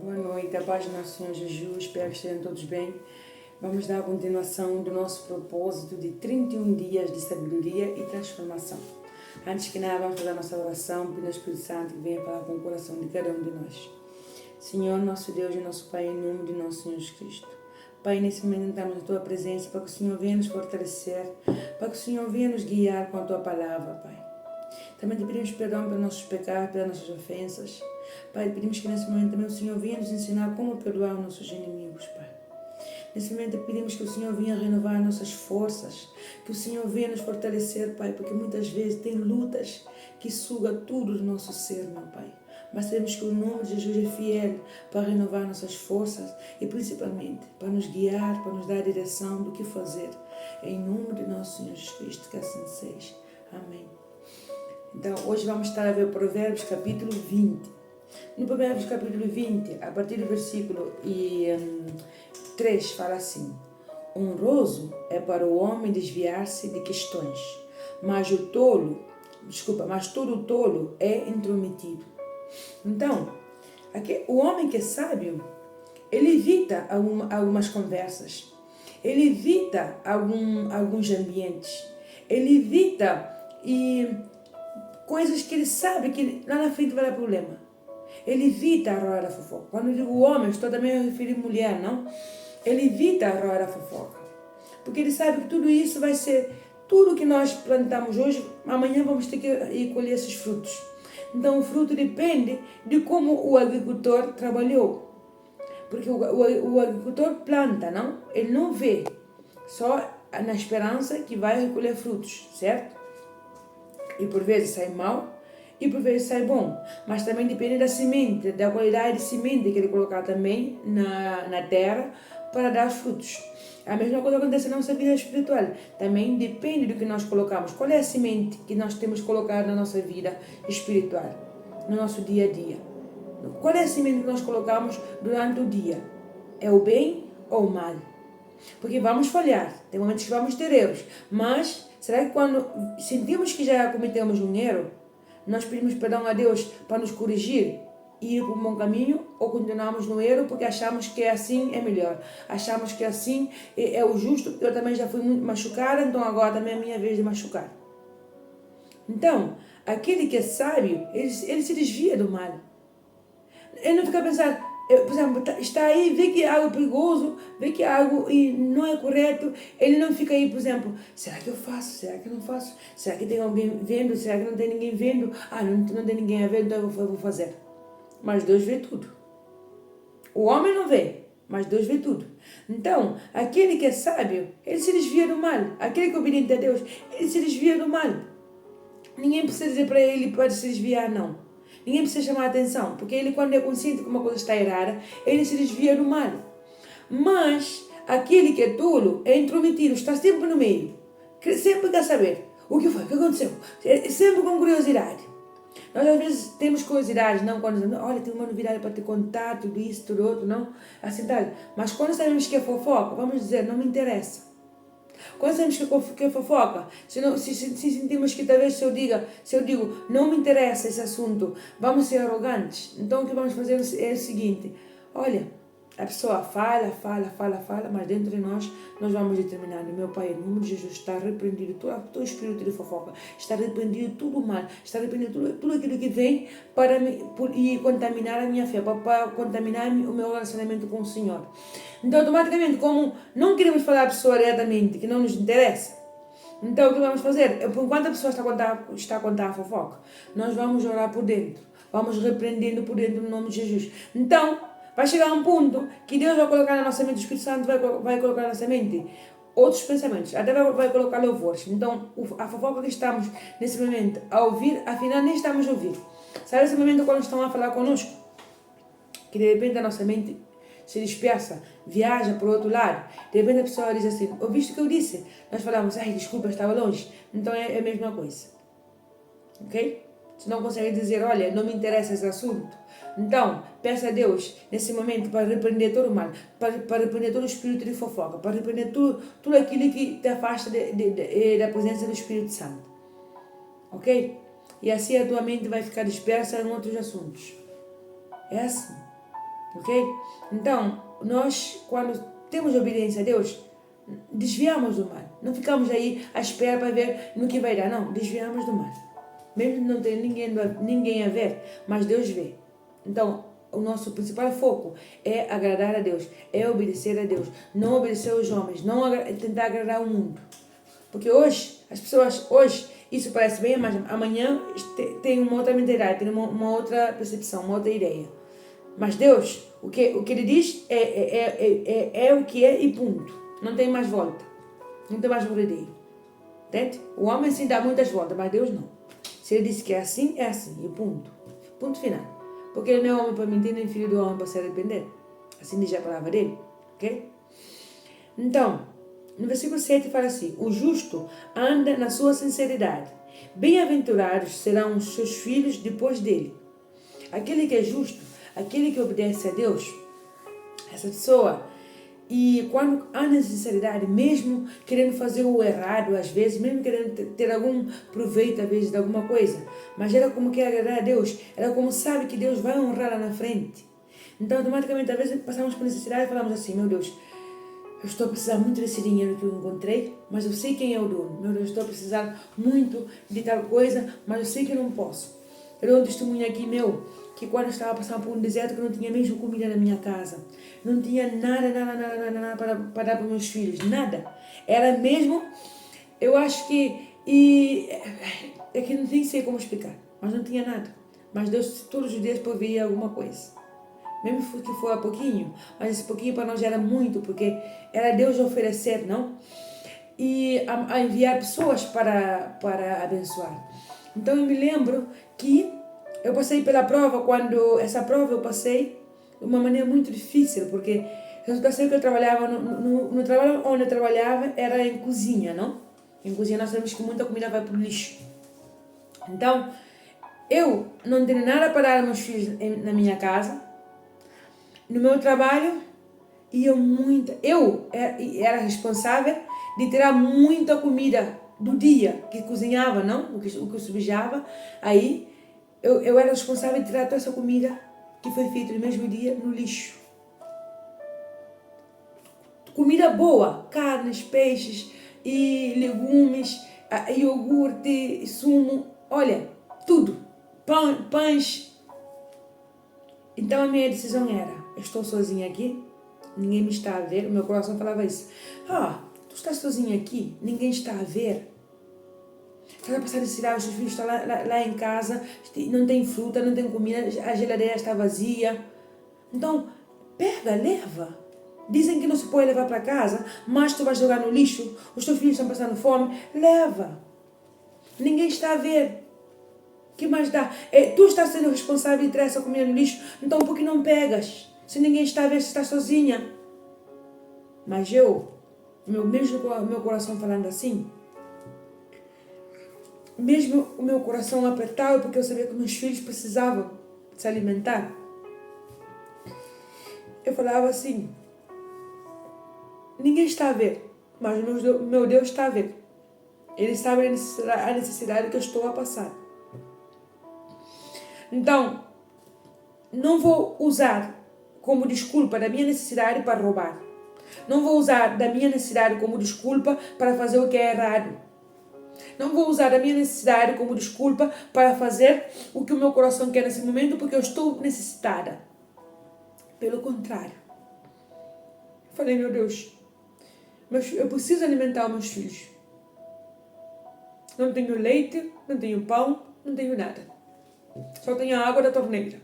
Boa noite, a paz do nosso Senhor Jesus, espero que estejam todos bem. Vamos dar a continuação do nosso propósito de 31 dias de sabedoria e transformação. Antes que nada, vamos fazer a nossa oração, pedindo ao Espírito Santo que venha falar com o coração de cada um de nós. Senhor, nosso Deus e nosso Pai, em nome de nosso Senhor Jesus Cristo. Pai, nesse momento estamos na Tua presença para que o Senhor venha nos fortalecer, para que o Senhor venha nos guiar com a Tua palavra, Pai. Também te pedimos perdão pelos nossos pecados, pelas nossas ofensas. Pai, pedimos que nesse momento também o Senhor venha nos ensinar como perdoar os nossos inimigos, Pai. Nesse momento pedimos que o Senhor venha renovar nossas forças, que o Senhor venha nos fortalecer, Pai, porque muitas vezes tem lutas que sugam tudo do nosso ser, meu Pai. Mas sabemos que o nome de Jesus é fiel para renovar nossas forças e principalmente para nos guiar, para nos dar a direção do que fazer. Em nome de nosso Senhor Jesus Cristo, que assim seja. Amém. Então, hoje vamos estar a ver Provérbios capítulo 20. No Provérbios capítulo 20, a partir do versículo 3, fala assim: honroso é para o homem desviar-se de questões, mas todo tolo é intrometido. Então, o homem que é sábio, ele evita algumas conversas, ele evita alguns ambientes, ele evita coisas que ele sabe que lá na frente vai dar problema. Ele evita a roda da fofoca. Quando eu digo homem, estou também a referir mulher, não? Ele evita a roda da fofoca. Porque ele sabe que tudo isso vai ser, tudo que nós plantamos hoje, amanhã vamos ter que ir colher esses frutos. Então o fruto depende de como o agricultor trabalhou. Porque o agricultor planta, não? Ele não vê, só na esperança que vai recolher frutos, certo? E por vezes sai mal, e por vezes sai bom. Mas também depende da semente, da qualidade de semente que ele colocar também na terra para dar frutos. A mesma coisa acontece na nossa vida espiritual. Também depende do que nós colocamos. Qual é a semente que nós temos que colocar na nossa vida espiritual, no nosso dia a dia? Qual é a semente que nós colocamos durante o dia? É o bem ou o mal? Porque vamos falhar, tem momentos que vamos ter erros, mas será que quando sentimos que já cometemos um erro, nós pedimos perdão a Deus para nos corrigir e ir para um bom caminho, ou continuamos no erro porque achamos que assim é melhor, achamos que assim é o justo, porque eu também já fui muito machucada, então agora também é a minha vez de machucar. Então, aquele que é sábio, ele se desvia do mal. Ele não fica a pensar, por exemplo, está aí, vê que é algo perigoso, vê que é algo e não é correto, ele não fica aí, por exemplo, será que eu faço, será que eu não faço, será que tem alguém vendo, será que não tem ninguém vendo, não tem ninguém a ver, então eu vou fazer. Mas Deus vê tudo. O homem não vê, mas Deus vê tudo. Então, aquele que é sábio, ele se desvia do mal, aquele que é obediente a Deus, ele se desvia do mal. Ninguém precisa dizer para ele, pode se desviar, não. Ninguém precisa chamar a atenção, porque ele, quando é consciente que uma coisa está errada, ele se desvia do mal. Mas aquele que é tolo é intrometido, está sempre no meio, sempre quer saber o que foi, o que aconteceu, sempre com curiosidade. Nós às vezes temos curiosidade, não quando dizemos, olha, tem uma novidade para te contar, tudo isso, tudo outro, não, assim tal. Mas quando sabemos que é fofoca, vamos dizer, não me interessa. Quando sabemos que é fofoca, se sentimos que talvez se eu digo, não me interessa esse assunto, vamos ser arrogantes. Então o que vamos fazer é o seguinte, olha, a pessoa fala, mas dentro de nós vamos determinando, meu Pai, em nome de Jesus, está repreendido todo espírito de fofoca, está repreendido tudo o mal, está repreendido tudo aquilo que vem para e contaminar a minha fé, para contaminar o meu relacionamento com o Senhor. Então, automaticamente, como não queremos falar a pessoa diretamente, que não nos interessa, então o que vamos fazer? Enquanto a pessoa está a contar a fofoca, nós vamos orar por dentro, vamos repreendendo por dentro no nome de Jesus. Então, vai chegar um ponto que Deus vai colocar na nossa mente, o Espírito Santo vai colocar na nossa mente outros pensamentos, até vai colocar louvores. Então, a fofoca que estamos nesse momento a ouvir, afinal nem estamos a ouvir. Sabe esse momento quando estão a falar conosco? Que de repente a nossa mente se dispersa, viaja para o outro lado. De repente a pessoa diz assim, ouviste o que eu disse? Nós falamos, desculpa, estava longe. Então é a mesma coisa. Ok? Se não consegue dizer, olha, não me interessa esse assunto. Então, peça a Deus, nesse momento, para repreender todo o mal, para repreender todo o espírito de fofoca, para repreender tudo aquilo que te afasta da presença do Espírito Santo. Ok? E assim a tua mente vai ficar dispersa em outros assuntos. É assim. Ok? Então, nós, quando temos obediência a Deus, desviamos do mal. Não ficamos aí à espera para ver no que vai dar. Não, desviamos do mal. Mesmo não ter ninguém a ver, mas Deus vê. Então, o nosso principal foco é agradar a Deus, é obedecer a Deus, não obedecer aos homens, não tentar agradar o mundo. Porque hoje, as pessoas, isso parece bem, mas amanhã tem uma outra mentalidade, tem uma outra percepção, uma outra ideia. Mas Deus, o que Ele diz é o que é e ponto. Não tem mais volta. Não tem mais rodeio. Entende? O homem sim dá muitas voltas, mas Deus não. Se Ele disse que é assim e ponto. Ponto final. Porque Ele não é homem para mentir, nem filho do homem para se arrepender. Assim diz a palavra dele. Ok? Então, no versículo 7 fala assim: o justo anda na sua sinceridade. Bem-aventurados serão os seus filhos depois dele. Aquele que é justo, aquele que obedece a Deus, essa pessoa, e quando anda em sinceridade, mesmo querendo fazer o errado às vezes, mesmo querendo ter algum proveito às vezes de alguma coisa, mas ela como quer agradar a Deus, ela como sabe que Deus vai honrar lá na frente. Então automaticamente às vezes passamos por necessidade e falamos assim: meu Deus, eu estou a precisar muito desse dinheiro que eu encontrei, mas eu sei quem é o dono. Meu Deus, estou a precisar muito de tal coisa, mas eu sei que eu não posso. Eu dou um testemunho aqui meu, que quando eu estava passando por um deserto, que eu não tinha mesmo comida na minha casa. Não tinha nada para dar para meus filhos. Nada. Era mesmo, eu acho que, é que não sei como explicar, mas não tinha nada. Mas Deus todos os dias provia alguma coisa. Mesmo que for a pouquinho, mas esse pouquinho para nós era muito, porque era Deus oferecer, não? E a enviar pessoas para abençoar. Então eu me lembro que eu passei pela prova, quando essa prova eu passei de uma maneira muito difícil, porque eu passei que eu trabalhava, no trabalho onde eu trabalhava era em cozinha, não? Em cozinha nós sabemos que muita comida vai para o lixo. Então, eu não tenho nada para dar aos meus filhos na minha casa. No meu trabalho, eu era responsável de tirar muita comida do dia que cozinhava, não? O que eu subjava. Aí, eu era responsável de tirar toda essa comida que foi feita no mesmo dia no lixo. Comida boa, carnes, peixes e legumes, iogurte, sumo, olha, tudo. Pães. Então a minha decisão era: eu estou sozinha aqui, ninguém me está a ver. O meu coração falava isso: tu estás sozinha aqui, ninguém está a ver. Estás a passar necessidade, os seus filhos estão lá em casa, não tem fruta, não tem comida, a geladeira está vazia. Então, pega, leva. Dizem que não se pode levar para casa, mas tu vais jogar no lixo, os teus filhos estão passando fome, leva. Ninguém está a ver. Que mais dá? Tu estás sendo responsável de tirar essa comida no lixo, então por que não pegas? Se ninguém está a ver, se estás sozinha. Mas mesmo com o meu coração falando assim, mesmo o meu coração apertado, porque eu sabia que meus filhos precisavam se alimentar, eu falava assim: ninguém está a ver, mas o meu Deus está a ver. Ele sabe a necessidade que eu estou a passar. Então, não vou usar como desculpa da minha necessidade para roubar. Não vou usar da minha necessidade como desculpa para fazer o que é errado. Não vou usar da minha necessidade como desculpa para fazer o que o meu coração quer nesse momento, porque eu estou necessitada. Pelo contrário. Falei: meu Deus, eu preciso alimentar os meus filhos. Não tenho leite, não tenho pão, não tenho nada. Só tenho a água da torneira.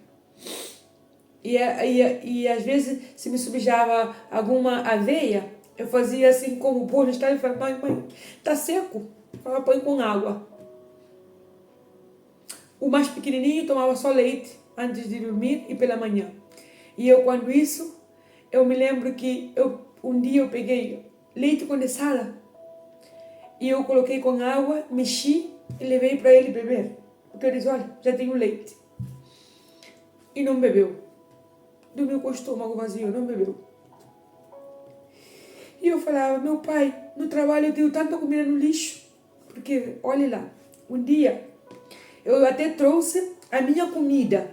E às vezes, se me subjava alguma aveia, eu fazia assim como o bolo estava e falava: mãe, está seco. Ela põe com água. O mais pequenininho tomava só leite antes de dormir e pela manhã. E eu me lembro que um dia eu peguei leite condensado e eu coloquei com água, mexi e levei para ele beber. Porque eu disse: olha, já tenho leite. E não bebeu. Dormiu com o estômago vazio, não bebeu. E eu falava: meu pai, no trabalho eu tenho tanta comida no lixo. Porque, olha lá, um dia eu até trouxe a minha comida.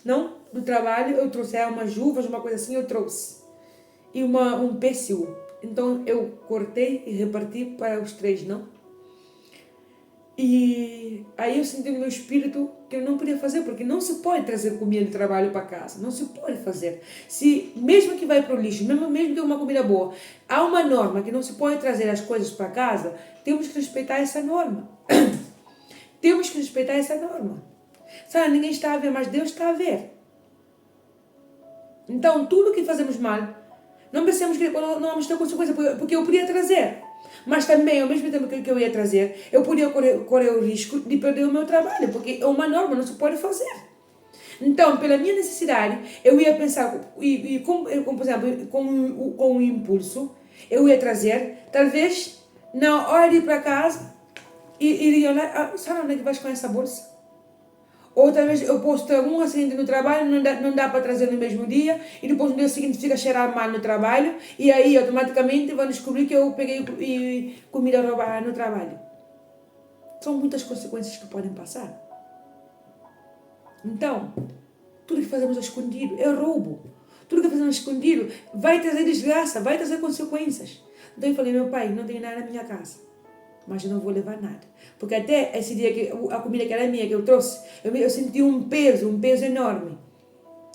não? Do trabalho, eu trouxe umas uvas, uma coisa assim, eu trouxe. E um pêssego. Então eu cortei e reparti para os 3, não? E aí eu senti no meu espírito que eu não podia fazer, porque não se pode trazer comida de trabalho para casa, não se pode fazer. Se mesmo que vai para o lixo, mesmo que é uma comida boa, há uma norma que não se pode trazer as coisas para casa, temos que respeitar essa norma. Temos que respeitar essa norma. Sabe, ninguém está a ver, mas Deus está a ver. Então, tudo que fazemos mal, não pensemos que não vamos ter consequência, porque eu podia trazer. Mas também, ao mesmo tempo que eu ia trazer, eu podia correr o risco de perder o meu trabalho, porque é uma norma, não se pode fazer. Então, pela minha necessidade, eu ia pensar, por exemplo, com o impulso, eu ia trazer, talvez, na hora de ir para casa, iria olhar, sabe onde é que vais com essa bolsa? Ou talvez eu posso ter um acidente no trabalho, não dá para trazer no mesmo dia, e depois no dia seguinte fica a cheirar mal no trabalho, e aí automaticamente vão descobrir que eu peguei comida roubada no trabalho. São muitas consequências que podem passar. Então, tudo que fazemos escondido é roubo. Tudo que fazemos escondido vai trazer desgraça, vai trazer consequências. Então eu falei, meu pai, não tem nada na minha casa, mas eu não vou levar nada. Porque até esse dia que a comida que era minha, que eu trouxe, eu senti um peso enorme.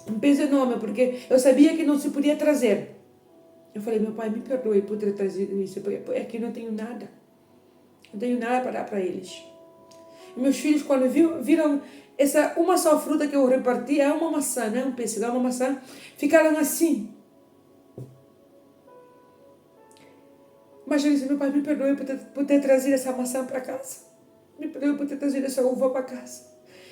Um peso enorme, porque eu sabia que não se podia trazer. Eu falei, meu pai, me perdoe por ter trazido isso, porque é que eu não tenho nada. Não tenho nada para dar para eles. E meus filhos, quando viram uma só fruta que eu reparti, é uma maçã, não é um pêssego, é uma maçã, ficaram assim. Mas eu disse, meu pai, me perdoe por ter trazido essa maçã para casa. Me perdoe por ter trazido essa uva para casa.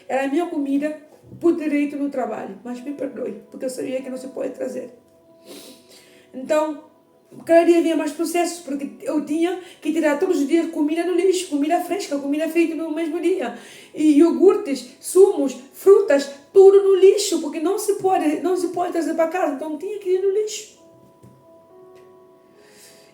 Era a minha comida por direito no trabalho. Mas me perdoe, porque eu sabia que não se pode trazer. Então, cada dia havia mais processos, porque eu tinha que tirar todos os dias comida no lixo, comida fresca, comida feita no mesmo dia. E iogurtes, sumos, frutas, tudo no lixo, porque não se pode trazer para casa. Então, tinha que ir no lixo.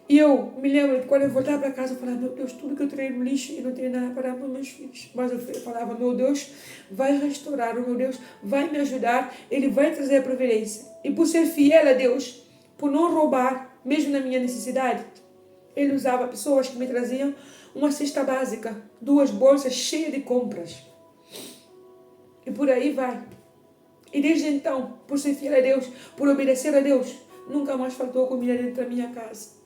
E eu me lembro que quando eu voltava para casa, eu falava, meu Deus, tudo que eu tirei no lixo e não tenho nada para dar para os meus filhos. Mas eu falava, meu Deus vai restaurar, meu Deus vai me ajudar, Ele vai trazer a providência. E por ser fiel a Deus, por não roubar, mesmo na minha necessidade, Ele usava pessoas que me traziam uma cesta básica, 2 bolsas cheias de compras. E por aí vai. E desde então, por ser fiel a Deus, por obedecer a Deus, nunca mais faltou comida dentro da minha casa.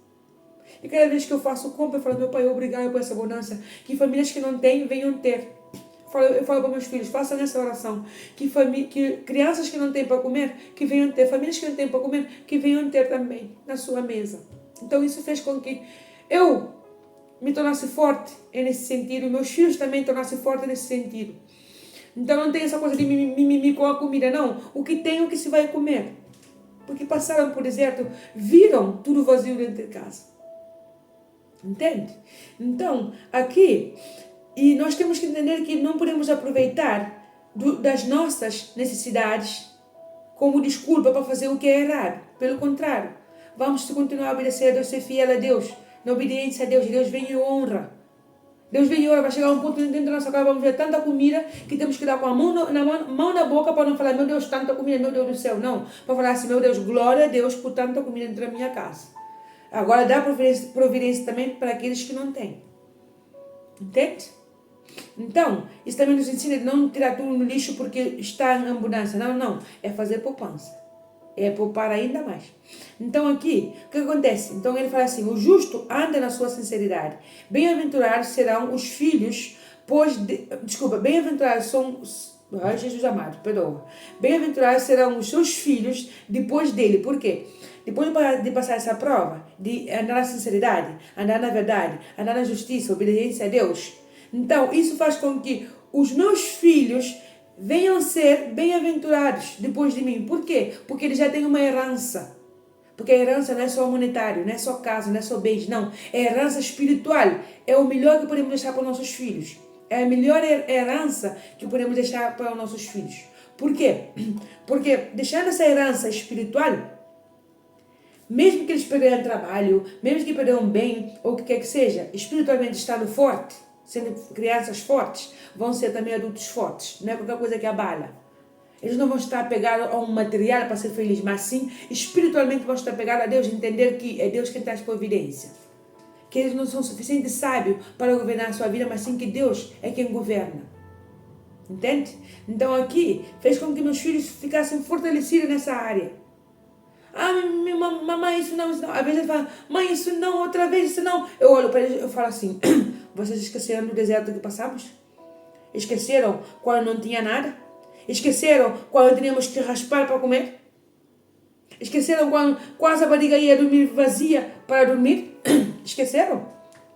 E cada vez que eu faço compra, eu falo, meu pai, obrigado por essa abundância. Que famílias que não têm, venham ter. Eu falo para meus filhos, façam essa oração. Que crianças que não têm para comer, que venham ter. Famílias que não têm para comer, que venham ter também na sua mesa. Então isso fez com que eu me tornasse forte nesse sentido. Meus filhos também tornassem fortes nesse sentido. Então não tem essa coisa de mimimi com a comida, não. O que tem, o que se vai comer. Porque passaram por deserto, viram tudo vazio dentro de casa. Entende? Então, aqui, e nós temos que entender que não podemos aproveitar das nossas necessidades como desculpa para fazer o que é errado. Pelo contrário, vamos continuar a obedecer a Deus, ser fiel a Deus, na obediência a Deus, e Deus vem e honra. Deus vem e honra, vai chegar um ponto dentro da nossa casa, vamos ver tanta comida que temos que dar com a mão na boca para não falar, meu Deus, tanta comida, meu Deus do céu, não. Para falar assim, meu Deus, glória a Deus por tanta comida dentro da minha casa. Agora dá providência também para aqueles que não têm. Entende? Então, isso também nos ensina de não tirar tudo no lixo porque está em abundância. Não. É fazer poupança. É poupar ainda mais. Então aqui, o que acontece? Então ele fala assim, o justo anda na sua sinceridade. Bem-aventurados serão os filhos, bem-aventurados são... Ai, Jesus amado, perdoa. Bem-aventurados serão os seus filhos depois dele. Por quê? Depois de passar essa prova, de andar na sinceridade, andar na verdade, andar na justiça, obediência a Deus. Então, isso faz com que os meus filhos venham ser bem-aventurados depois de mim. Por quê? Porque eles já têm uma herança. Porque a herança não é só monetário, não é só casa, não é só bens, não. É herança espiritual. É o melhor que podemos deixar para os nossos filhos. É a melhor herança que podemos deixar para os nossos filhos. Por quê? Porque deixando essa herança espiritual, mesmo que eles perderam trabalho, mesmo que perderam bem, ou o que quer que seja, espiritualmente estando forte, sendo crianças fortes, vão ser também adultos fortes. Não é qualquer coisa que abala. Eles não vão estar apegados a um material para ser feliz, mas sim, espiritualmente vão estar apegados a Deus, entender que é Deus quem traz providência. Que eles não são suficientemente sábios para governar a sua vida, mas sim que Deus é quem governa. Entende? Então aqui, fez com que meus filhos ficassem fortalecidos nessa área. Mamãe, isso não, isso não. Às vezes ele fala, mãe, isso não, outra vez, isso não. Eu olho para eles e falo assim, vocês esqueceram do deserto que passamos? Esqueceram quando não tinha nada? Esqueceram quando tínhamos que raspar para comer? Esqueceram quando quase a barriga ia dormir vazia para dormir? Esqueceram?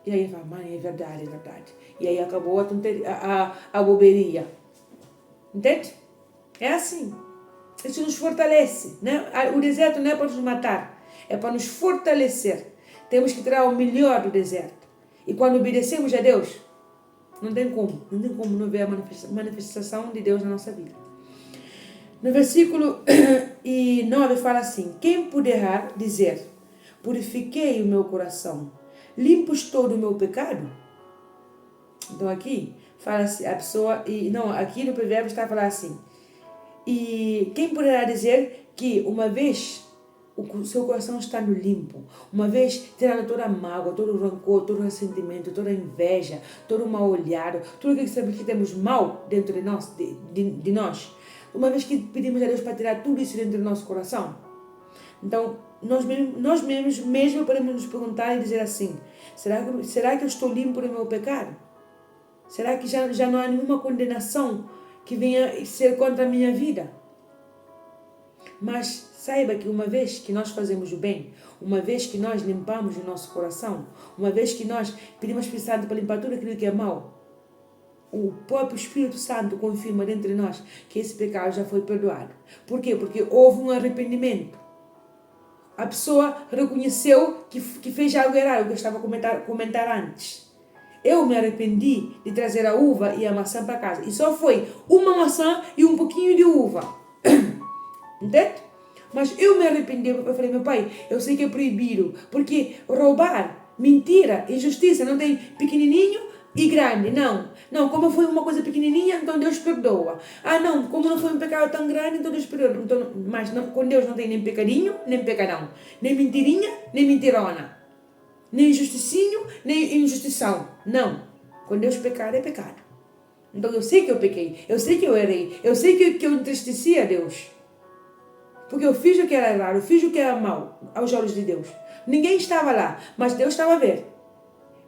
E aí ele fala, mãe, é verdade, é verdade. E aí acabou a tonteria, a boberia. Entende? É assim. Isso nos fortalece, né? O deserto não é para nos matar, é para nos fortalecer. Temos que tirar o melhor do deserto. E quando obedecemos a Deus, não tem como não ver a manifestação de Deus na nossa vida. No versículo 9 fala assim, quem poderá dizer, purifiquei o meu coração, limpo estou do meu pecado? Então aqui, fala assim, a pessoa, aqui no provérbio está a falar assim, e quem poderá dizer que uma vez o seu coração está no limpo, uma vez tirando toda a mágoa, todo o rancor, todo o ressentimento, toda a inveja, todo o mal olhado, tudo aquilo que sabemos que temos mal dentro de nós, de nós, uma vez que pedimos a Deus para tirar tudo isso dentro do nosso coração, então nós mesmos podemos nos perguntar e dizer assim, será que eu estou limpo do meu pecado? Será que já não há nenhuma condenação que venha ser contra a minha vida? Mas saiba que uma vez que nós fazemos o bem, uma vez que nós limpamos o nosso coração, uma vez que nós pedimos Espírito Santo para limpar tudo aquilo que é mau, o próprio Espírito Santo confirma dentro de nós que esse pecado já foi perdoado. Por quê? Porque houve um arrependimento. A pessoa reconheceu que fez algo errado, que eu estava a comentar antes. Eu me arrependi de trazer a uva e a maçã para casa. E só foi uma maçã e um pouquinho de uva. Entende? Mas eu me arrependi. Eu falei, meu pai, eu sei que é proibido. Porque roubar, mentira, injustiça, não tem pequenininho e grande. Não, como foi uma coisa pequenininha, então Deus perdoa. Não, como não foi um pecado tão grande, então Deus perdoa. Então, mas não, com Deus não tem nem pecadinho, nem pecadão. Nem mentirinha, nem mentirona. Nem injusticinho, nem injustição. Não. Com Deus pecado é pecado. Então eu sei que eu pequei. Eu sei que eu errei. Eu sei que eu entristeci a Deus. Porque eu fiz o que era errado. Eu fiz o que era mal aos olhos de Deus. Ninguém estava lá. Mas Deus estava a ver.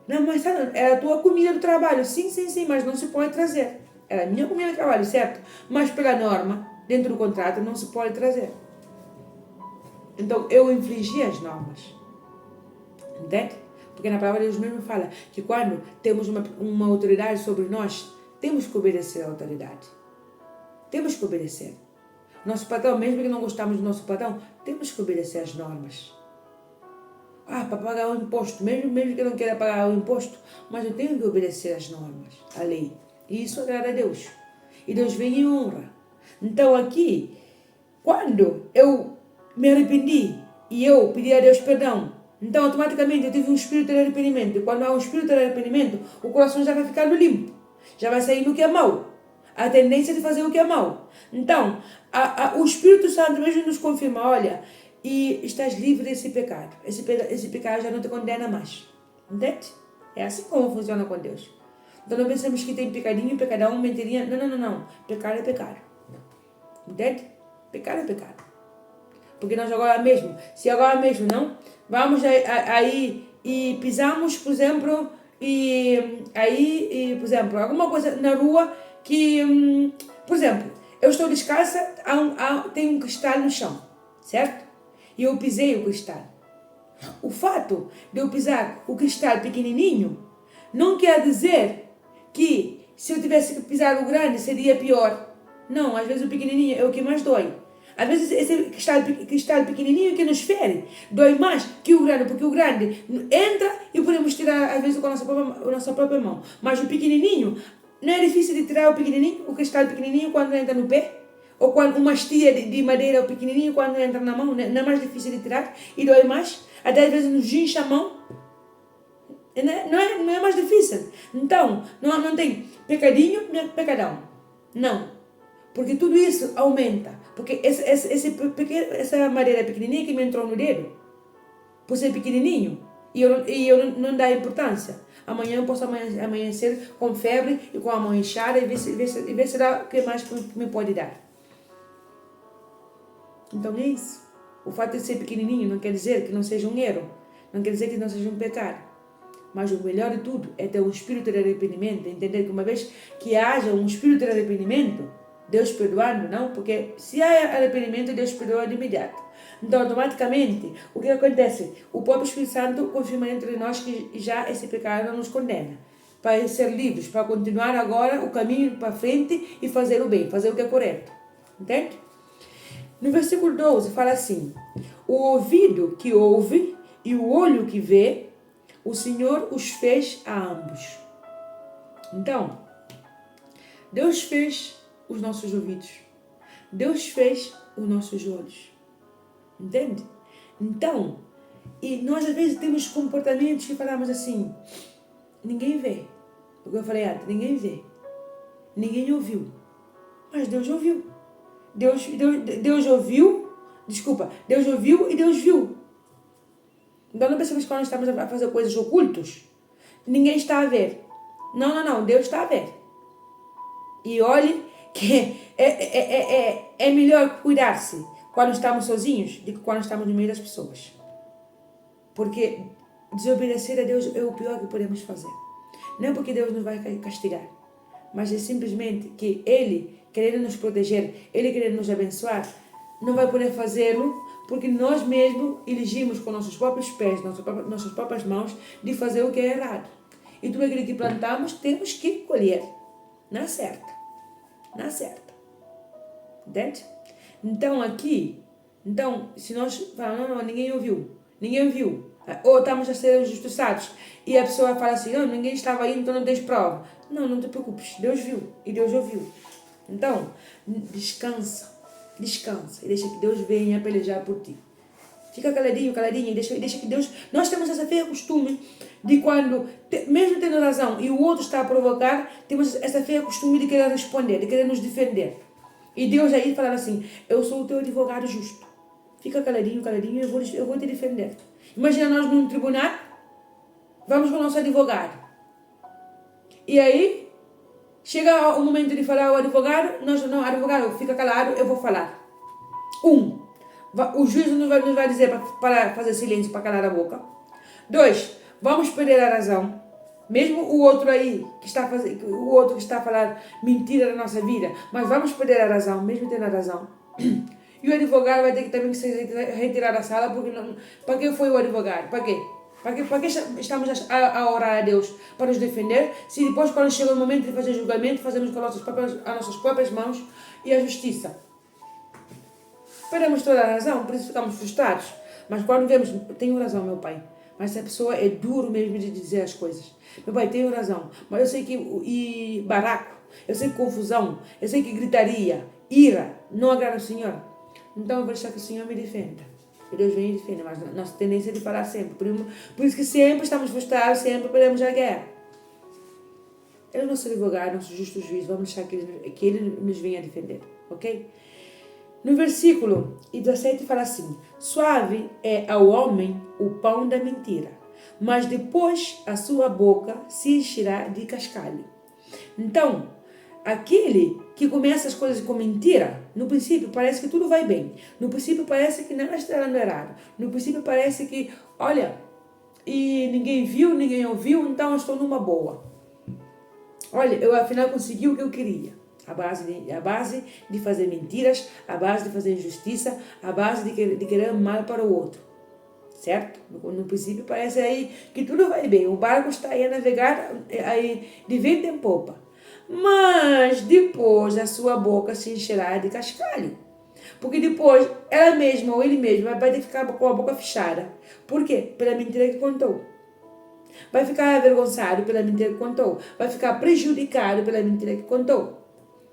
Não, mas era a tua comida do trabalho. Sim, mas não se pode trazer. Era a minha comida do trabalho, certo? Mas pela norma, dentro do contrato, não se pode trazer. Então eu infringi as normas. Entende? Porque na palavra de Deus mesmo fala que quando temos uma autoridade sobre nós, temos que obedecer à autoridade. Temos que obedecer. Nosso patrão, mesmo que não gostamos do nosso patrão, temos que obedecer às normas. Para pagar o imposto, mesmo que eu não queira pagar o imposto, mas eu tenho que obedecer às normas, à lei. E isso agrada a Deus. E Deus vem e honra. Então aqui, quando eu me arrependi e eu pedi a Deus perdão, então automaticamente eu tive um espírito de arrependimento. E quando há um espírito de arrependimento, o coração já vai ficando limpo. Já vai sair no que é mau. A tendência de fazer o que é mau. Então, o Espírito Santo mesmo nos confirma, olha, e estás livre desse pecado. Esse pecado já não te condena mais. Entende? É assim como funciona com Deus. Então não pensamos que tem pecadinho, pecadão, mentirinha. Não. Pecado é pecado. Entende? Pecado é pecado. Porque nós se agora mesmo não, vamos aí e pisamos, por exemplo, por exemplo, alguma coisa na rua que, por exemplo, eu estou descalça, tem um cristal no chão, certo? E eu pisei o cristal. O fato de eu pisar o cristal pequenininho não quer dizer que se eu tivesse que pisar o grande seria pior. Não, às vezes o pequenininho é o que mais dói. Às vezes esse cristal pequenininho que nos fere dói mais que o grande, porque o grande entra e podemos tirar às vezes com a nossa própria mão. Mas o pequenininho, não é difícil de tirar o cristal pequenininho quando entra no pé? Ou quando uma hastia de madeira o pequenininho quando entra na mão, não é mais difícil de tirar e dói mais? Até às vezes nos gincha a mão. Não é mais difícil. Então, não tem pecadinho nem pecadão. Não. Porque tudo isso aumenta. Porque essa madeira pequenininha que me entrou no dedo, por ser pequenininho, e eu não dá importância. Amanhã eu posso amanhecer com febre e com a mão inchada e ver se dá o que mais me pode dar. Então é isso. O fato de ser pequenininho não quer dizer que não seja um erro, não quer dizer que não seja um pecado. Mas o melhor de tudo é ter um espírito de arrependimento, entender que uma vez que haja um espírito de arrependimento, Deus perdoando, não? Porque se há arrependimento, Deus perdoa de imediato. Então, automaticamente, o que acontece? O próprio Espírito Santo confirma entre nós que já esse pecado não nos condena. Para ser livres, para continuar agora o caminho para frente e fazer o bem, fazer o que é correto. Entende? No versículo 12 fala assim: o ouvido que ouve e o olho que vê, o Senhor os fez a ambos. Então, Deus fez os nossos ouvidos. Deus fez os nossos olhos. Entende? Então, e nós às vezes temos comportamentos que falamos assim, ninguém vê. O que eu falei antes, ninguém vê. Ninguém ouviu. Mas Deus ouviu. Deus ouviu, Deus ouviu e Deus viu. Então não pensamos que quando estamos a fazer coisas ocultas, ninguém está a ver. Não, Deus está a ver. E olhe que é melhor cuidar-se quando estamos sozinhos do que quando estamos no meio das pessoas. Porque desobedecer a Deus é o pior que podemos fazer. Não é porque Deus nos vai castigar, mas é simplesmente que Ele, querendo nos proteger, Ele querendo nos abençoar, não vai poder fazê-lo porque nós mesmos elegimos com nossos próprios pés, nossas próprias mãos, de fazer o que é errado. E tudo aquilo que plantamos, temos que colher. Na certa. Entende? Então aqui, se nós falamos, não, ninguém ouviu. Ou estamos a ser injustiçados e a pessoa fala assim, não, ninguém estava aí, então não tens prova. Não te preocupes, Deus viu e Deus ouviu. Então, descansa e deixa que Deus venha pelejar por ti. Fica caladinho, e deixa que Deus... Nós temos essa feia costume de quando, mesmo tendo razão e o outro está a provocar, temos essa feia costume de querer responder, de querer nos defender. E Deus aí fala assim, eu sou o teu advogado justo. Fica caladinho, eu vou te defender. Imagina nós num tribunal, vamos com o nosso advogado. E aí, chega o momento de falar ao advogado, advogado, fica calado, eu vou falar. O juiz nos vai dizer para fazer silêncio, para calar a boca. 2, vamos perder a razão. Mesmo o outro aí, que está a falar mentira da nossa vida, mas vamos perder a razão, mesmo tendo a razão. E o advogado vai ter que também se retirar da sala, porque não, para que foi o advogado? Para quê? Para que estamos a orar a Deus para nos defender, se depois, quando chega o momento de fazer julgamento, fazemos com as nossas próprias mãos e a justiça? Perdemos toda a razão, por isso ficamos frustrados. Mas quando vemos, tenho razão, meu pai, mas essa pessoa é duro mesmo de dizer as coisas. Meu pai, tenho razão, mas eu sei que e baraco, eu sei que confusão, eu sei que gritaria, ira, não agrada ao Senhor. Então eu vou deixar que o Senhor me defenda. E Deus vem e defende, mas a nossa tendência é de falar sempre. Por isso que sempre estamos frustrados, sempre perdemos a guerra. Ele é o nosso advogado, nosso justo juiz, vamos deixar que ele nos venha defender, ok? No versículo 17 fala assim, suave é ao homem o pão da mentira, mas depois a sua boca se encherá de cascalho. Então, aquele que começa as coisas com mentira, no princípio parece que tudo vai bem. No princípio parece que nada está dando errado. No princípio parece que, olha, e ninguém viu, ninguém ouviu, então eu estou numa boa. Olha, eu afinal consegui o que eu queria. A base de fazer mentiras, a base de fazer injustiça, a base de querer mal para o outro. Certo? No princípio parece aí que tudo vai bem. O barco está aí a navegar aí de vento em popa. Mas depois a sua boca se encherá de cascalho. Porque depois ela mesma ou ele mesmo vai ter que ficar com a boca fechada. Por quê? Pela mentira que contou. Vai ficar avergonçado pela mentira que contou. Vai ficar prejudicado pela mentira que contou.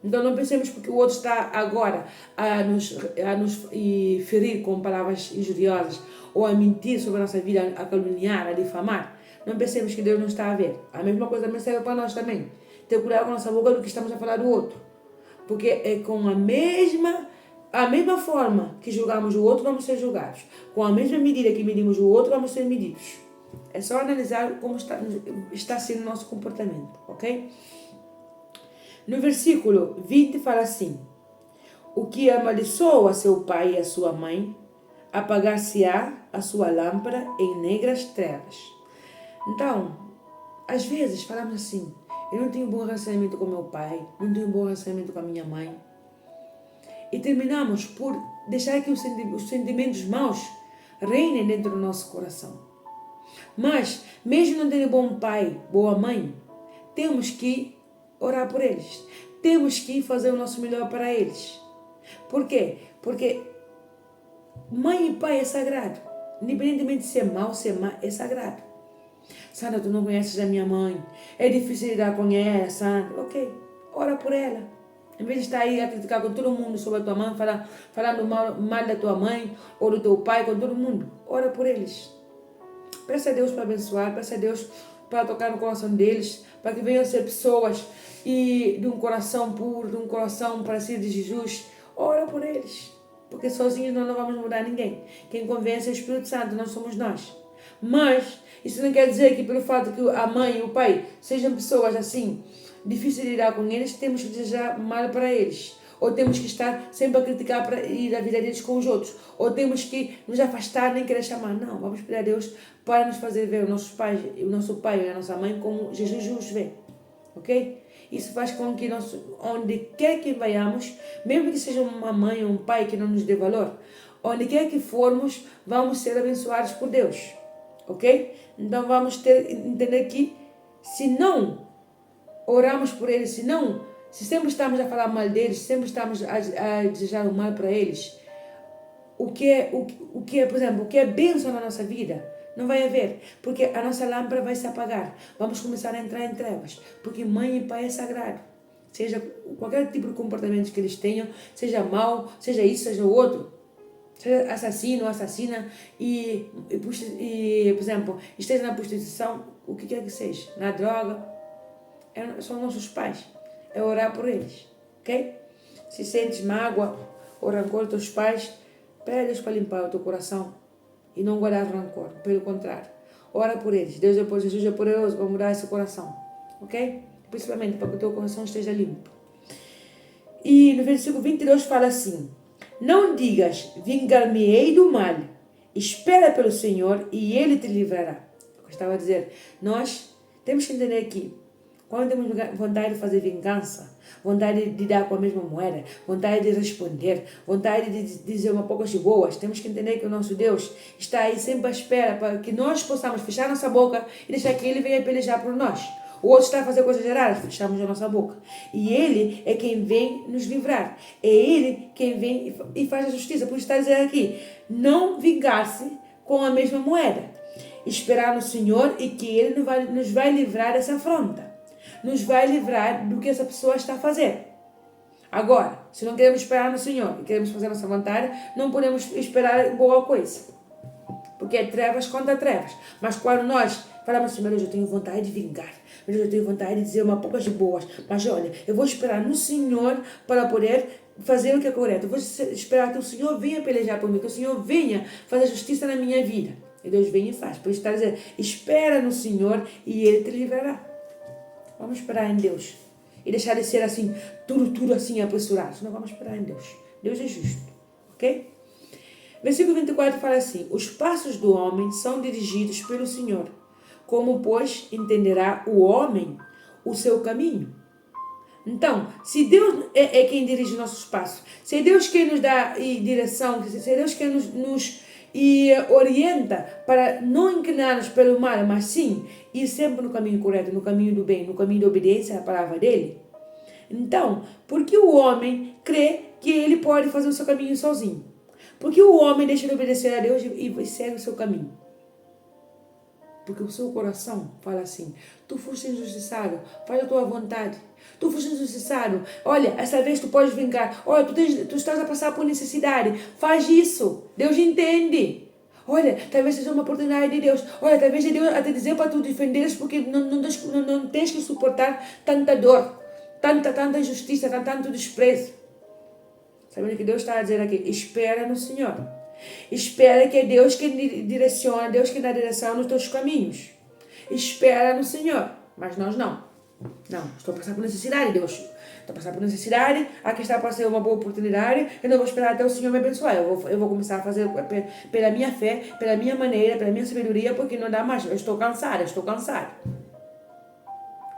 Então não pensemos porque o outro está agora a nos ferir com palavras injuriosas ou a mentir sobre a nossa vida, a caluniar, a difamar. Não pensemos que Deus não está a ver. A mesma coisa também serve para nós também. Ter cuidado com a nossa boca do que estamos a falar do outro. Porque é com a mesma forma que julgamos o outro, vamos ser julgados. Com a mesma medida que medimos o outro, vamos ser medidos. É só analisar como está sendo o nosso comportamento, ok? No versículo 20 fala assim: o que amaldiçoa seu pai e a sua mãe, apagar-se-á a sua lâmpada em negras trevas. Então, às vezes falamos assim: eu não tenho bom relacionamento com meu pai, não tenho bom relacionamento com a minha mãe. E terminamos por deixar que os sentimentos maus reinem dentro do nosso coração. Mas, mesmo não tendo bom pai, boa mãe, temos que orar por eles. Temos que fazer o nosso melhor para eles. Por quê? Porque mãe e pai é sagrado. Independentemente de ser mau, ser má, é sagrado. Sandra, tu não conheces a minha mãe. É difícil lidar com ela, Sandra. Ok, ora por ela. Em vez de estar aí a criticar com todo mundo sobre a tua mãe, falando mal da tua mãe ou do teu pai, com todo mundo, ora por eles. Peça a Deus para abençoar, peça a Deus para tocar no coração deles, para que venham ser pessoas e de um coração puro, de um coração parecido de Jesus. Ora por eles, porque sozinhos nós não vamos mudar ninguém. Quem convence é o Espírito Santo, não somos nós. Mas isso não quer dizer que pelo fato que a mãe e o pai sejam pessoas assim, difíceis de lidar com eles, temos que desejar mal para eles. Ou temos que estar sempre a criticar para ir a vida deles com os outros. Ou temos que nos afastar, nem querer chamar. Não, vamos pedir a Deus para nos fazer ver o nosso pai e a nossa mãe como Jesus nos vê. Ok? Isso faz com que nós, onde quer que vayamos, mesmo que seja uma mãe ou um pai que não nos dê valor, onde quer que formos, vamos ser abençoados por Deus. Ok? Então vamos entender que se não oramos por eles, se sempre estamos a falar mal deles, sempre estamos a desejar o mal para eles, o que é, por exemplo, o que é bênção na nossa vida, não vai haver, porque a nossa lâmpada vai se apagar. Vamos começar a entrar em trevas, porque mãe e pai é sagrado. Seja qualquer tipo de comportamento que eles tenham, seja mau, seja isso, seja o outro, seja assassino, assassina, por exemplo, esteja na prostituição, o que quer que seja, na droga, são nossos pais. É orar por eles, ok? Se sentes mágoa ou rancor dos teus pais, pede a Deus para limpar o teu coração e não guardar rancor, pelo contrário, ora por eles. Jesus é poderoso para mudar esse coração, ok? Principalmente para que o teu coração esteja limpo. E no versículo 22 fala assim: não digas, vingar-me-ei do mal, espera pelo Senhor e Ele te livrará. Eu estava a dizer, nós temos que entender aqui, quando temos vontade de fazer vingança, vontade de dar com a mesma moeda, vontade de responder, vontade de dizer uma poucas de boas, temos que entender que o nosso Deus está aí sempre à espera para que nós possamos fechar nossa boca e deixar que Ele venha pelejar por nós. O outro está a fazer coisas erradas, fechamos a nossa boca. E Ele é quem vem nos livrar. É Ele quem vem e faz a justiça. Por isso está a dizer aqui, não vingar-se com a mesma moeda. Esperar no Senhor e que Ele nos vai livrar dessa afronta. Nos vai livrar do que essa pessoa está a fazer. Agora, se não queremos esperar no Senhor e queremos fazer a nossa vontade, não podemos esperar boa coisa. Porque é trevas contra trevas. Mas quando nós falamos assim, meu Deus, eu tenho vontade de vingar, meu Deus, eu tenho vontade de dizer uma poucas de boas, mas olha, eu vou esperar no Senhor para poder fazer o que é correto. Eu vou esperar que o Senhor venha pelejar por mim, que o Senhor venha fazer justiça na minha vida. E Deus vem e faz. Por isso está dizendo, espera no Senhor e Ele te livrará. Vamos esperar em Deus. E deixar de ser assim, tudo assim apressurado. Não, vamos esperar em Deus. Deus é justo. Ok? Versículo 24 fala assim: os passos do homem são dirigidos pelo Senhor. Como, pois, entenderá o homem o seu caminho? Então, se Deus é quem dirige nossos passos, se é Deus quem nos dá direção, se é Deus quem nos orienta para não inclinar-nos pelo mal, mas sim ir sempre no caminho correto, no caminho do bem, no caminho da obediência à palavra dele. Então, por que o homem crê que ele pode fazer o seu caminho sozinho? Por que o homem deixa de obedecer a Deus e segue o seu caminho? Porque o seu coração fala assim, tu foste injustiçado, faz a tua vontade. Tu foste injustiçado, olha, essa vez tu podes vingar. Olha, tu estás a passar por necessidade, faz isso. Deus entende. Olha, talvez seja uma oportunidade de Deus. Olha, talvez Deus até dizer para tu defenderes porque não tens que suportar tanta dor. tanta injustiça, tanto desprezo. Sabe o que Deus está a dizer aqui? Espera no Senhor. Espera que é Deus que direciona, Deus que dá direção nos teus caminhos. Espera no Senhor. Mas nós não. Não, estou passando por necessidade, Deus. Estou passando por necessidade, aqui está para ser uma boa oportunidade, eu não vou esperar até o Senhor me abençoar. Eu vou começar a fazer pela minha fé, pela minha maneira, pela minha sabedoria, porque não dá mais. Eu estou cansada.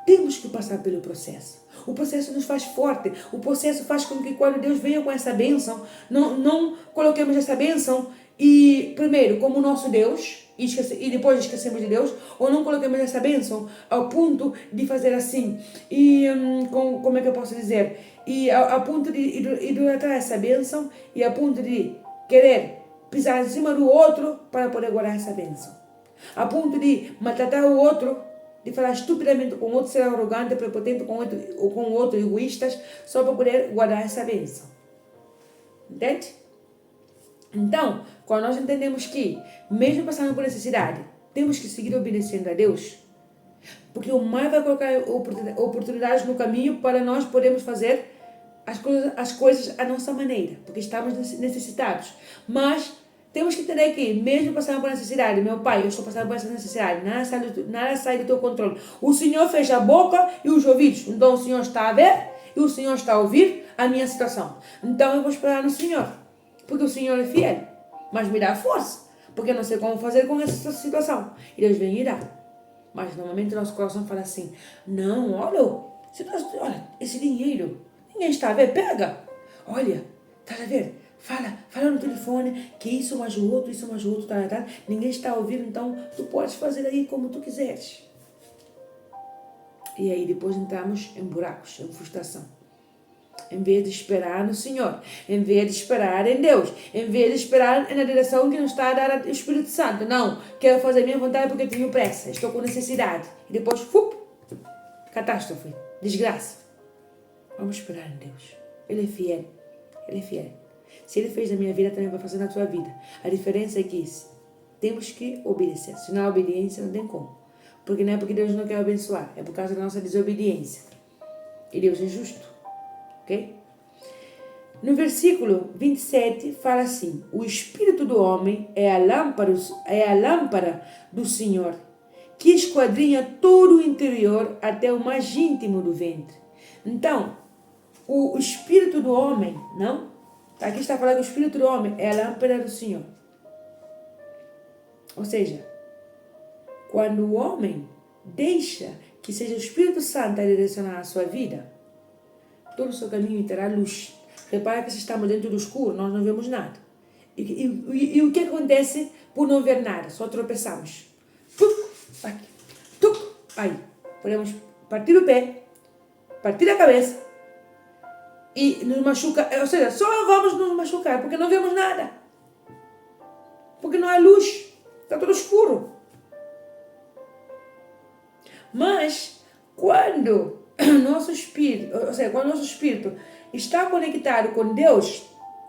Temos que passar pelo processo. O processo nos faz forte. O processo faz com que quando Deus venha com essa bênção, não coloquemos essa bênção e primeiro como nosso Deus e depois esquecemos de Deus, ou não coloquemos essa bênção ao ponto de fazer assim e como é que eu posso dizer, e ao ponto de idolatrar essa bênção e a ponto de querer pisar em cima do outro para poder guardar essa bênção, a ponto de maltratar o outro, de falar estupidamente com o outro, ser arrogante, prepotente com o outro, egoístas, só para poder guardar essa bênção. Entende? Então, quando nós entendemos que, mesmo passando por necessidade, temos que seguir obedecendo a Deus, porque o mal vai colocar oportunidades no caminho para nós podermos fazer as coisas à nossa maneira, porque estamos necessitados. Mas temos que entender que, mesmo passando por necessidade, meu pai, eu estou passando por essa necessidade, nada sai do teu controle. O Senhor fecha a boca e os ouvidos, então o Senhor está a ver e o Senhor está a ouvir a minha situação. Então eu vou esperar no Senhor, porque o Senhor é fiel, mas me dá força, porque eu não sei como fazer com essa situação. E Deus vem e dá. Mas normalmente o nosso coração fala assim, não, olha, esse dinheiro, ninguém está a ver, pega. Olha, está a ver? Fala no telefone que isso mais o outro, tá. Ninguém está a ouvir, então tu podes fazer aí como tu quiseres. E aí depois entramos em buracos, em frustração. Em vez de esperar no Senhor, em vez de esperar em Deus, em vez de esperar na direção que nos está a dar o Espírito Santo. Não, quero fazer a minha vontade porque tenho pressa, estou com necessidade. E depois, catástrofe, desgraça. Vamos esperar em Deus. Ele é fiel. Se Ele fez na minha vida, também vai fazer na tua vida. A diferença é que temos que obedecer. Se não há obediência, não tem como. Porque não é porque Deus não quer abençoar, é por causa da nossa desobediência. E Deus é justo. Ok? No versículo 27 fala assim, o Espírito do homem é a lâmpada do Senhor, que esquadrinha todo o interior até o mais íntimo do ventre. Então, o Espírito do homem, não? Aqui está falando que o Espírito do homem é a lâmpada do Senhor. Ou seja, quando o homem deixa que seja o Espírito Santo a direcionar a sua vida, todo o seu caminho terá luz. Repara que se estamos dentro do escuro, nós não vemos nada. E o que acontece por não ver nada? Só tropeçamos. Aí. Podemos partir o pé, partir a cabeça e nos machucar. Ou seja, só vamos nos machucar porque não vemos nada. Porque não há luz. Está tudo escuro. Mas, quando nosso espírito, ou seja, quando nosso espírito está conectado com Deus,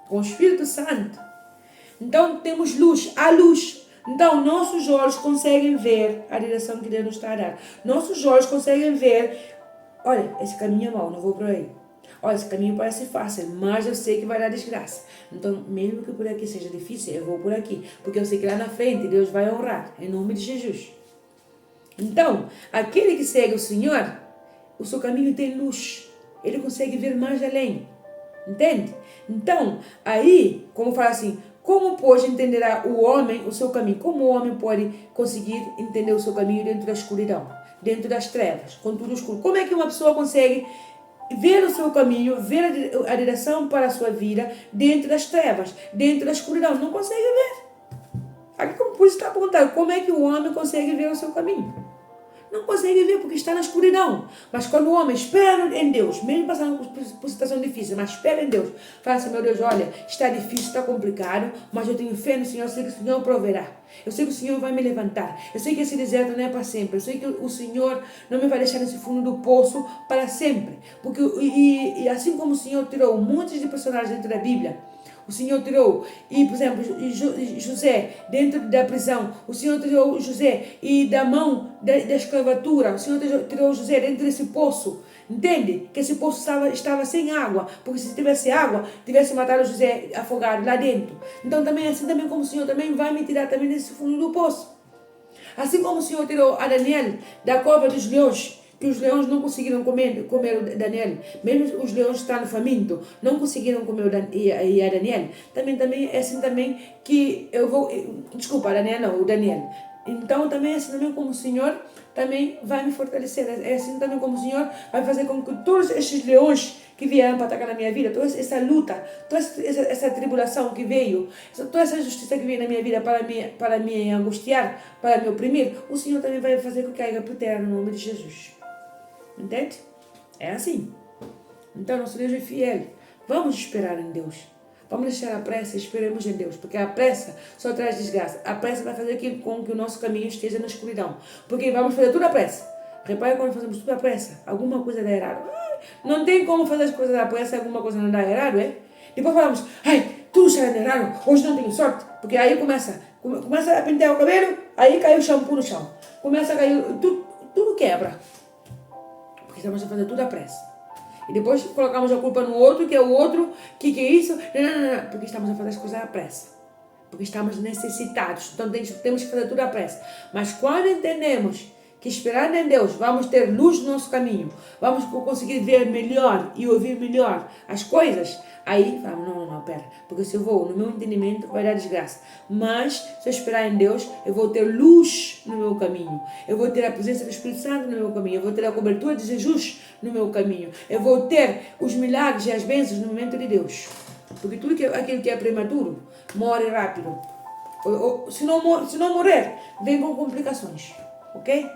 com o Espírito Santo, então temos luz, há luz. Então nossos olhos conseguem ver a direção que Deus nos está a dar. Nossos olhos conseguem ver, olha, esse caminho é mau, não vou por aí. Olha, esse caminho parece fácil, mas eu sei que vai dar desgraça. Então, mesmo que por aqui seja difícil, eu vou por aqui, porque eu sei que lá na frente Deus vai honrar, em nome de Jesus. Então, aquele que segue o Senhor, o seu caminho tem luz. Ele consegue ver mais além. Entende? Então, aí, como fala assim, como pode entenderá o homem o seu caminho? Como o homem pode conseguir entender o seu caminho dentro da escuridão? Dentro das trevas, com tudo escuro? Como é que uma pessoa consegue ver o seu caminho, ver a direção para a sua vida dentro das trevas, dentro da escuridão? Não consegue ver. Aqui, como por isso está perguntando, como é que o homem consegue ver o seu caminho? Não consegue ver porque está na escuridão. Mas quando o homem espera em Deus, mesmo passando por situação difícil, mas espera em Deus, fala assim, meu Deus, olha, está difícil, está complicado, mas eu tenho fé no Senhor, eu sei que o Senhor proverá. Eu sei que o Senhor vai me levantar. Eu sei que esse deserto não é para sempre. Eu sei que o Senhor não me vai deixar nesse fundo do poço para sempre. Porque, e assim como o Senhor tirou muitos de personagens dentro da Bíblia, o Senhor tirou, e por exemplo, José dentro da prisão, o Senhor tirou José e da mão da escravatura, o Senhor tirou José dentro desse poço, Entende? Que esse poço estava sem água, porque se tivesse água, tivesse matado José afogado lá dentro. Então também assim também como o Senhor também vai me tirar também desse fundo do poço. Assim como o Senhor tirou a Daniel da cova dos leões, que os leões não conseguiram comer o Daniel, mesmo os leões estando famintos, não conseguiram comer a Daniel, também é assim também que eu vou, desculpa, o Daniel. Então também é assim também como o Senhor também vai me fortalecer, é assim também como o Senhor vai fazer com que todos estes leões que vieram para atacar na minha vida, toda essa luta, toda essa tribulação que veio, toda essa justiça que veio na minha vida para me angustiar, para me oprimir, o Senhor também vai fazer com que caia por terra no nome de Jesus. Entende? É assim. Então nosso Deus é fiel. Vamos esperar em Deus. Vamos deixar a pressa e esperemos em Deus, porque a pressa só traz desgraça. A pressa vai fazer com que o nosso caminho esteja na escuridão, porque vamos fazer tudo à pressa. Repare quando fazemos tudo à pressa, alguma coisa dá errado. Não tem como fazer as coisas à pressa, alguma coisa não dá errado, é? Depois falamos, tudo está errado, hoje não tenho sorte, porque aí começa a pentear o cabelo, aí cai o shampoo no chão, começa a cair, tudo quebra, porque estamos a fazer tudo à pressa. E depois colocamos a culpa no outro, que é o outro, que é isso, não, porque estamos a fazer as coisas à pressa. Porque estamos necessitados, então temos que fazer tudo à pressa. Mas quando entendemos que esperando em Deus vamos ter luz no nosso caminho, vamos conseguir ver melhor e ouvir melhor as coisas, aí falamos, não, pera, porque se eu vou no meu entendimento vai dar desgraça, mas se eu esperar em Deus eu vou ter luz no meu caminho, eu vou ter a presença do Espírito Santo no meu caminho, eu vou ter a cobertura de Jesus no meu caminho, eu vou ter os milagres e as bênçãos no momento de Deus, porque tudo aquilo que é prematuro morre rápido, se não morrer, vem com complicações, ok?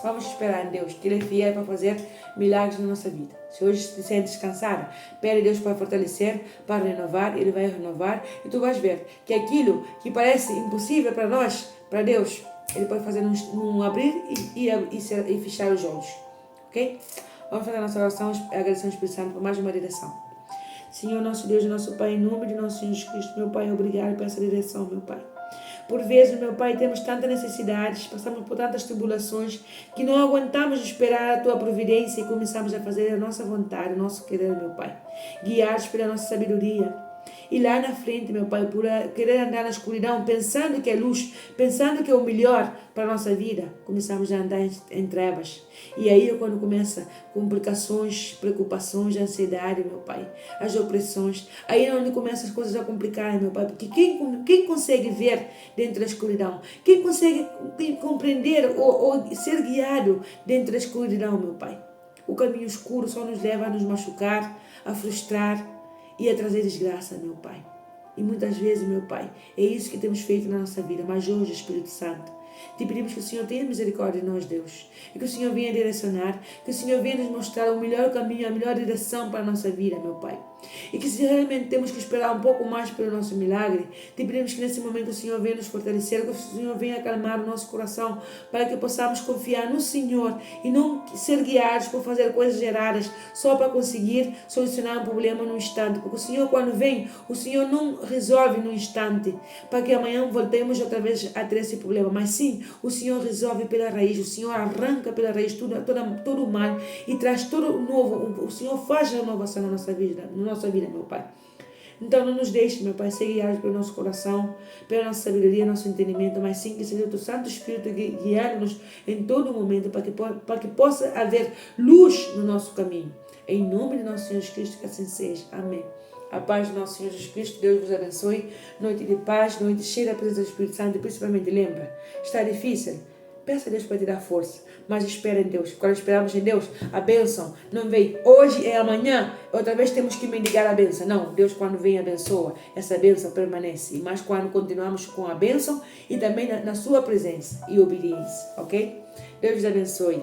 Vamos esperar em Deus, que Ele é fiel para fazer milagres na nossa vida. Se hoje te sentes cansada, pede a Deus para fortalecer, para renovar, Ele vai renovar e tu vais ver que aquilo que parece impossível para nós, para Deus, Ele pode fazer num abrir e fechar os olhos. Ok? Vamos fazer a nossa oração, agradecer ao Espírito Santo por mais uma direção. Senhor, nosso Deus e nosso Pai, em nome de nosso Senhor Jesus Cristo, meu Pai, obrigado por essa direção, meu Pai. Por vezes, meu Pai, temos tantas necessidades, passamos por tantas tribulações, que não aguentamos esperar a Tua providência e começamos a fazer a nossa vontade, o nosso querer, meu Pai. Guiados pela nossa sabedoria. E lá na frente, meu Pai, por querer andar na escuridão, pensando que é luz, pensando que é o melhor para a nossa vida, começamos a andar em trevas. E aí é quando começa complicações, preocupações, ansiedade, meu Pai, as opressões. Aí é onde começam as coisas a complicar, meu Pai, porque quem consegue ver dentro da escuridão? Quem consegue compreender ou ser guiado dentro da escuridão, meu Pai? O caminho escuro só nos leva a nos machucar, a frustrar e a trazer desgraça, meu Pai. E muitas vezes, meu Pai, é isso que temos feito na nossa vida. Mas hoje, Espírito Santo, te pedimos que o Senhor tenha misericórdia de nós, Deus. E que o Senhor venha direcionar, que o Senhor venha nos mostrar o melhor caminho, a melhor direção para a nossa vida, meu Pai. E que se realmente temos que esperar um pouco mais pelo nosso milagre, te pedimos que nesse momento o Senhor venha nos fortalecer, que o Senhor venha acalmar o nosso coração, para que possamos confiar no Senhor e não ser guiados por fazer coisas erradas só para conseguir solucionar um problema num instante. Porque o Senhor, quando vem, o Senhor não resolve num instante, para que amanhã voltemos outra vez a ter esse problema. Mas sim, o Senhor resolve pela raiz, o Senhor arranca pela raiz todo o mal e traz todo o novo. O Senhor faz renovação na nossa vida, meu Pai. Então não nos deixe, meu Pai, ser guiados pelo nosso coração, pela nossa sabedoria, nosso entendimento, mas sim que seja o Teu Santo Espírito guiando-nos em todo momento, para que possa haver luz no nosso caminho. Em nome de nosso Senhor Jesus Cristo, que assim seja. Amém. A paz do nosso Senhor Jesus Cristo, Deus vos abençoe. Noite de paz, noite cheia da presença do Espírito Santo. E principalmente, lembra, está difícil? Peça a Deus para te dar força, mas espera em Deus. Quando esperamos em Deus, a bênção não vem hoje, é amanhã. Outra vez temos que mendigar a bênção. Não, Deus quando vem abençoa, essa bênção permanece. Mas quando continuamos com a bênção e também na sua presença e obediência, ok? Deus vos abençoe.